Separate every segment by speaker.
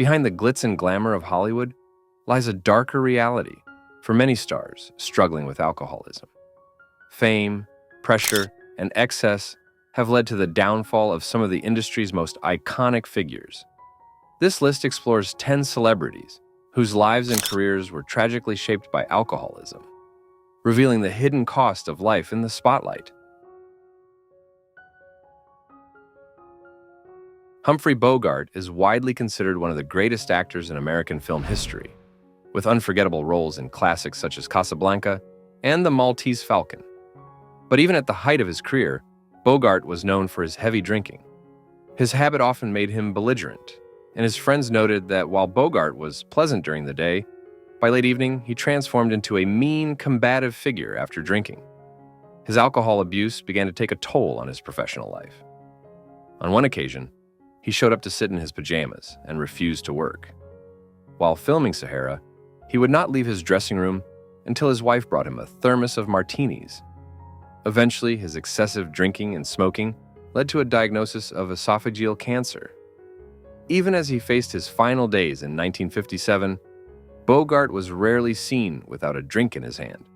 Speaker 1: Behind the glitz and glamour of Hollywood lies a darker reality for many stars struggling with alcoholism. Fame, pressure, and excess have led to the downfall of some of the industry's most iconic figures. This list explores 10 celebrities whose lives and careers were tragically shaped by alcoholism, revealing the hidden cost of life in the spotlight. Humphrey Bogart is widely considered one of the greatest actors in American film history, with unforgettable roles in classics such as Casablanca and The Maltese Falcon. But even at the height of his career, Bogart was known for his heavy drinking. His habit often made him belligerent, and his friends noted that while Bogart was pleasant during the day, by late evening he transformed into a mean, combative figure after drinking. His alcohol abuse began to take a toll on his professional life. On one occasion, he showed up to sit in his pajamas and refused to work. While filming Sahara, he would not leave his dressing room until his wife brought him a thermos of martinis. Eventually, his excessive drinking and smoking led to a diagnosis of esophageal cancer. Even as he faced his final days in 1957, Bogart was rarely seen without a drink in his hand.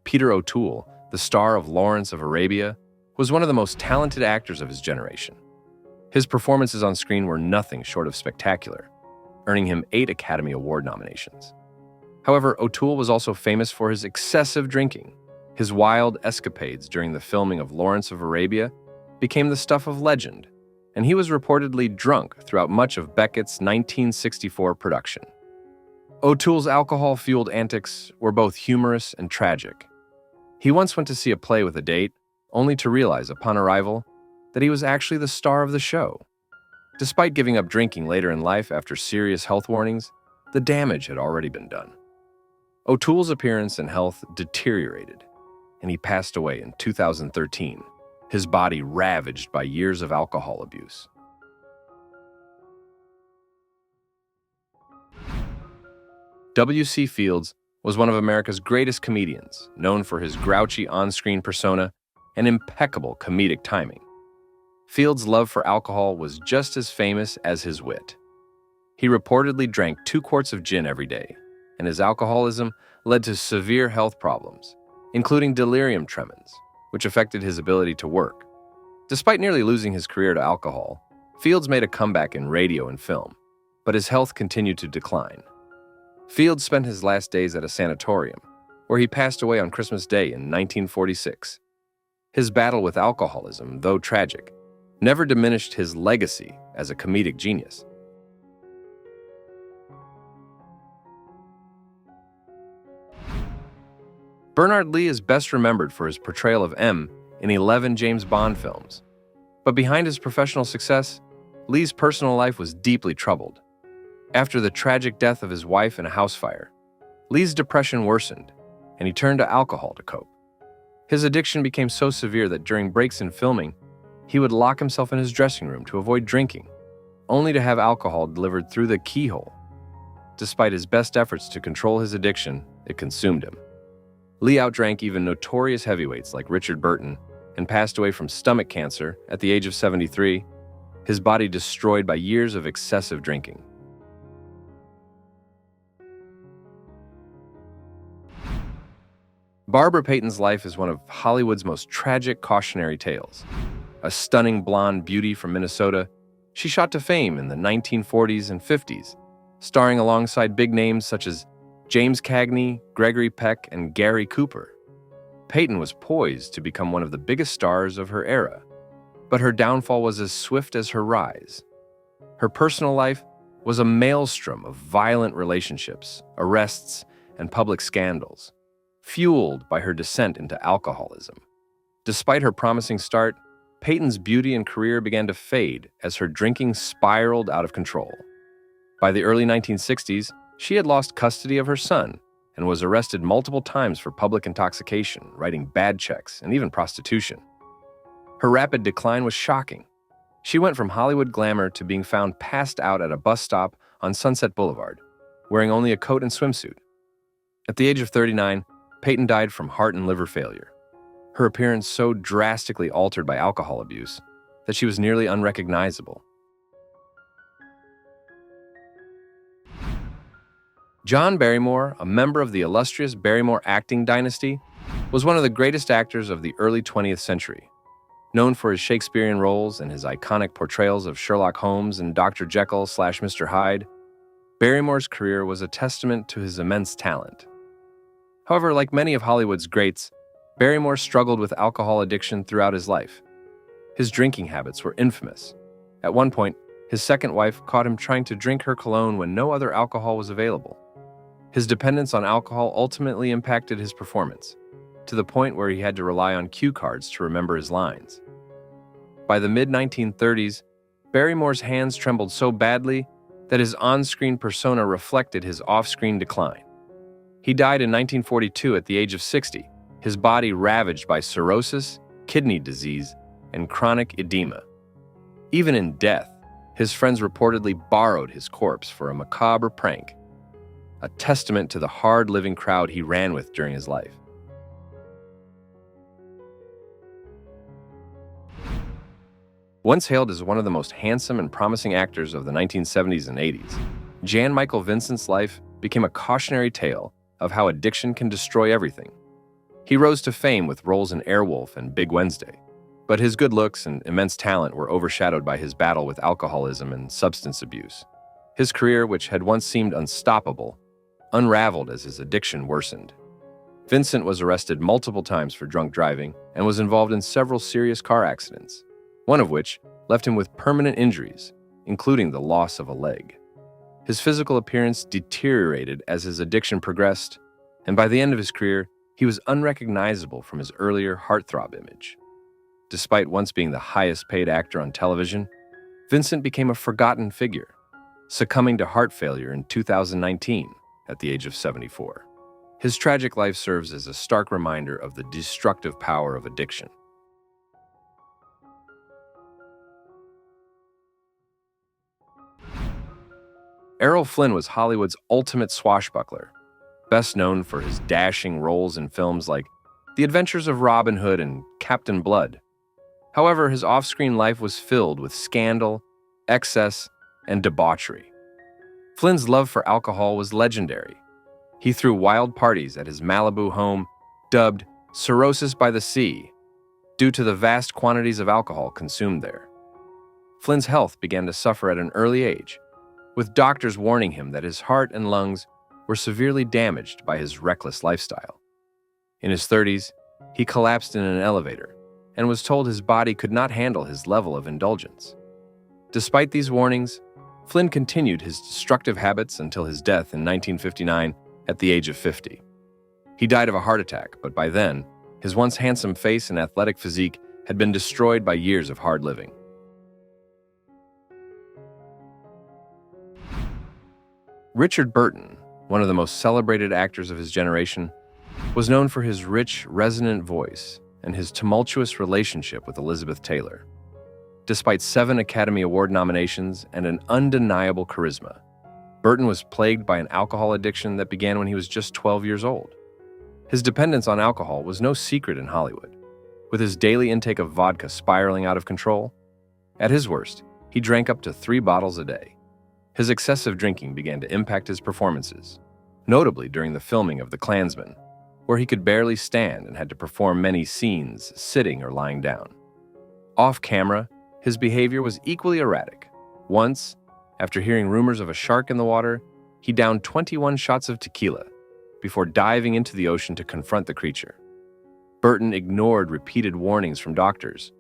Speaker 1: Peter O'Toole, the star of Lawrence of Arabia, was one of the most talented actors of his generation. His performances on screen were nothing short of spectacular, earning him 8 Academy Award nominations. However, O'Toole was also famous for his excessive drinking. His wild escapades during the filming of Lawrence of Arabia became the stuff of legend, and he was reportedly drunk throughout much of Beckett's 1964 production. O'Toole's alcohol-fueled antics were both humorous and tragic. He once went to see a play with a date, only to realize upon arrival that he was actually the star of the show. Despite giving up drinking later in life after serious health warnings, the damage had already been done. O'Toole's appearance and health deteriorated, and he passed away in 2013, his body ravaged by years of alcohol abuse. W.C. Fields was one of America's greatest comedians, known for his grouchy on-screen persona and impeccable comedic timing. Fields' love for alcohol was just as famous as his wit. He reportedly drank 2 quarts of gin every day, and his alcoholism led to severe health problems, including delirium tremens, which affected his ability to work. Despite nearly losing his career to alcohol, Fields made a comeback in radio and film, but his health continued to decline. Fields spent his last days at a sanatorium, where he passed away on Christmas Day in 1946. His battle with alcoholism, though tragic, never diminished his legacy as a comedic genius. Bernard Lee is best remembered for his portrayal of M in 11 James Bond films. But behind his professional success, Lee's personal life was deeply troubled. After the tragic death of his wife in a house fire, Lee's depression worsened, and he turned to alcohol to cope. His addiction became so severe that during breaks in filming, he would lock himself in his dressing room to avoid drinking, only to have alcohol delivered through the keyhole. Despite his best efforts to control his addiction, it consumed him. Lee outdrank even notorious heavyweights like Richard Burton and passed away from stomach cancer at the age of 73, his body destroyed by years of excessive drinking. Barbara Payton's life is one of Hollywood's most tragic cautionary tales. A stunning blonde beauty from Minnesota, she shot to fame in the 1940s and 50s, starring alongside big names such as James Cagney, Gregory Peck, and Gary Cooper. Payton was poised to become one of the biggest stars of her era, but her downfall was as swift as her rise. Her personal life was a maelstrom of violent relationships, arrests, and public scandals, fueled by her descent into alcoholism. Despite her promising start, Payton's beauty and career began to fade as her drinking spiraled out of control. By the early 1960s, she had lost custody of her son and was arrested multiple times for public intoxication, writing bad checks, and even prostitution. Her rapid decline was shocking. She went from Hollywood glamour to being found passed out at a bus stop on Sunset Boulevard, wearing only a coat and swimsuit. At the age of 39, Payton died from heart and liver failure. her appearance so drastically altered by alcohol abuse that she was nearly unrecognizable. John Barrymore, a member of the illustrious Barrymore acting dynasty, was one of the greatest actors of the early 20th century. Known for his Shakespearean roles and his iconic portrayals of Sherlock Holmes and Dr. Jekyll/Mr. Hyde, Barrymore's career was a testament to his immense talent. However, like many of Hollywood's greats, Barrymore struggled with alcohol addiction throughout his life. His drinking habits were infamous. At one point, his second wife caught him trying to drink her cologne when no other alcohol was available. His dependence on alcohol ultimately impacted his performance, to the point where he had to rely on cue cards to remember his lines. By the mid-1930s, Barrymore's hands trembled so badly that his on-screen persona reflected his off-screen decline. He died in 1942 at the age of 60, his body ravaged by cirrhosis, kidney disease, and chronic edema. Even in death, his friends reportedly borrowed his corpse for a macabre prank, a testament to the hard-living crowd he ran with during his life. Once hailed as one of the most handsome and promising actors of the 1970s and 80s, Michael Vincent's life became a cautionary tale of how addiction can destroy everything. He rose to fame with roles in Airwolf and Big Wednesday, but his good looks and immense talent were overshadowed by his battle with alcoholism and substance abuse. His career, which had once seemed unstoppable, unraveled as his addiction worsened. Vincent was arrested multiple times for drunk driving and was involved in several serious car accidents, one of which left him with permanent injuries, including the loss of a leg. His physical appearance deteriorated as his addiction progressed, and by the end of his career, he was unrecognizable from his earlier heartthrob image. Despite once being the highest-paid actor on television, Vincent became a forgotten figure, succumbing to heart failure in 2019 at the age of 74. His tragic life serves as a stark reminder of the destructive power of addiction. Errol Flynn was Hollywood's ultimate swashbuckler, best known for his dashing roles in films like The Adventures of Robin Hood and Captain Blood. However, his off-screen life was filled with scandal, excess, and debauchery. Flynn's love for alcohol was legendary. He threw wild parties at his Malibu home, dubbed Cirrhosis by the Sea, due to the vast quantities of alcohol consumed there. Flynn's health began to suffer at an early age, with doctors warning him that his heart and lungs were severely damaged by his reckless lifestyle. In his 30s, he collapsed in an elevator and was told his body could not handle his level of indulgence. Despite these warnings, Flynn continued his destructive habits until his death in 1959 at the age of 50. He died of a heart attack, but by then, his once handsome face and athletic physique had been destroyed by years of hard living. Richard Burton, one of the most celebrated actors of his generation, was known for his rich, resonant voice and his tumultuous relationship with Elizabeth Taylor. Despite 7 Academy Award nominations and an undeniable charisma, Burton was plagued by an alcohol addiction that began when he was just 12 years old. His dependence on alcohol was no secret in Hollywood, with his daily intake of vodka spiraling out of control. At his worst, he drank up to 3 bottles a day. His excessive drinking began to impact his performances, notably during the filming of The Klansman, where he could barely stand and had to perform many scenes sitting or lying down. Off-camera, his behavior was equally erratic. Once, after hearing rumors of a shark in the water, he downed 21 shots of tequila before diving into the ocean to confront the creature. Burton ignored repeated warnings from doctors,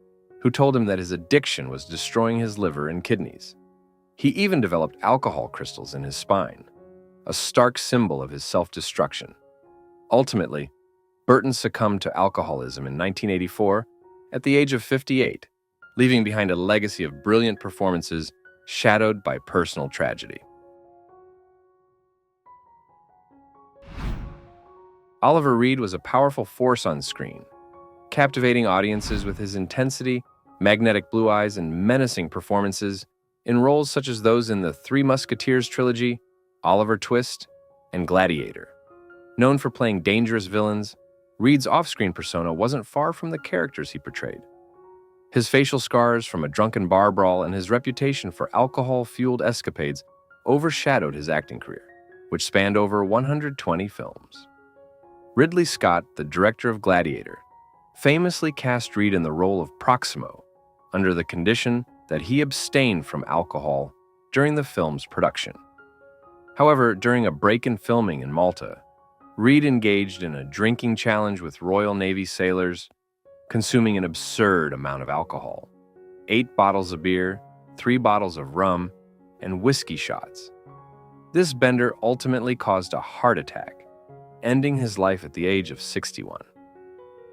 Speaker 1: who told him that his addiction was destroying his liver and kidneys. He even developed alcohol crystals in his spine, a stark symbol of his self-destruction. Ultimately, Burton succumbed to alcoholism in 1984 at the age of 58, leaving behind a legacy of brilliant performances shadowed by personal tragedy. Oliver Reed was a powerful force on screen, captivating audiences with his intensity, magnetic blue eyes, and menacing performances in roles such as those in the Three Musketeers trilogy, Oliver Twist, and Gladiator. Known for playing dangerous villains, Reed's off-screen persona wasn't far from the characters he portrayed. His facial scars from a drunken bar brawl and his reputation for alcohol-fueled escapades overshadowed his acting career, which spanned over 120 films. Ridley Scott, the director of Gladiator, famously cast Reed in the role of Proximo under the condition that he abstained from alcohol during the film's production. However, during a break in filming in Malta, Reed engaged in a drinking challenge with Royal Navy sailors, consuming an absurd amount of alcohol: 8 bottles of beer, 3 bottles of rum, and whiskey shots. This bender ultimately caused a heart attack, ending his life at the age of 61.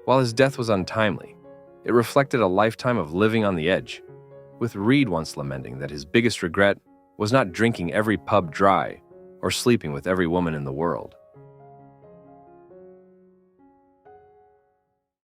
Speaker 1: While his death was untimely, it reflected a lifetime of living on the edge, with Reed once lamenting that his biggest regret was not drinking every pub dry or sleeping with every woman in the world.